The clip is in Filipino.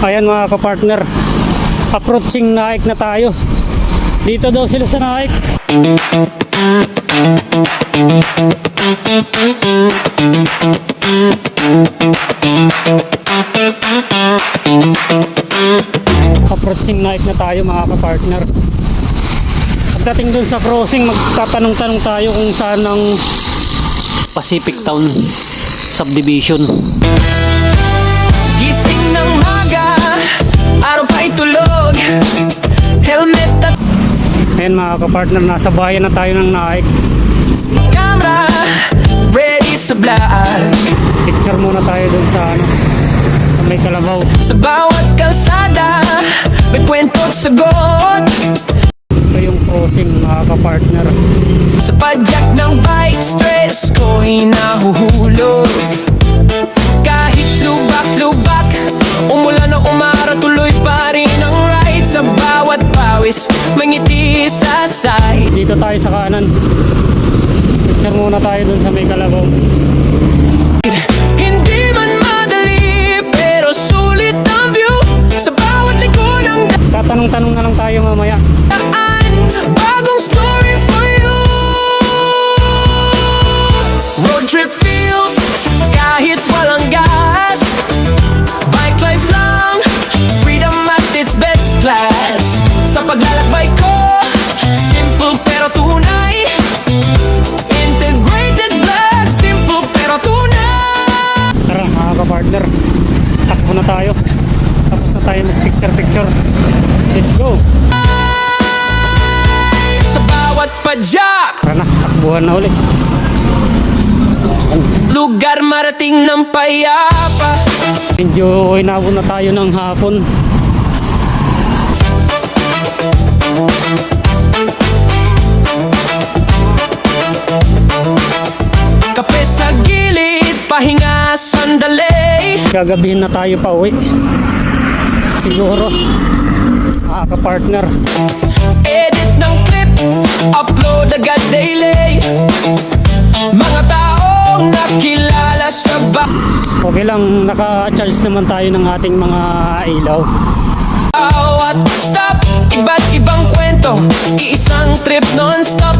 Ayan mga kapartner, approaching Naik na tayo. Dito daw sila sa Naik. Approaching Naik na tayo mga kapartner. Pagdating dun sa crossing, magtatanong-tanong tayo kung saan ang Pacific Town Subdivision. Gising ng maga, araw pa'y tulog, helmet at Ayan mga kapartner, nasa bayan na tayo ng Naik. camera, ready sa vlog. Picture muna tayo dun sa sa may kalabaw. Sa bawat kalsada, may kwento at sagot. Ito yung crossing mga kapartner. Sa padyak ng bike, stress ko'y nahuhulog. Kahit lubak-lubak, umulan o umara, tuloy pa rin ang ride. Sa bawat pawis, may ngiti sa side. Dito tayo sa kanan. Picture muna tayo dun sa may kalabaw. Hindi man madali, pero sulit ang view. Sa bawat liko ng Tatanong-tanong na lang tayo mamaya. daan, bagong story for you. Road trip feels, kahit walang gas. Bike life lang, freedom at its best class. Sa paglalakbay ko, simple pero tunay. Integrated vlog, simple pero tunay. Tara mga kapartner, takbo na tayo. Tapos na tayo mag-picture. Let's go! Sa bawat padyak, Tara na, takbuhan na ulit. lugar marating ng payapa. Medyo inabot na tayo ng hapon. Kape sa gilid, pahinga sandali. Gagabihin na tayo pa uwi. Siguro mga kapartner. Edit ng clip, upload agad daily. Mga taong nakilala sa Okay lang, naka-charge naman tayo ng ating mga ilaw. bawat stop. Iba't ibang kwento, iisang trip non-stop.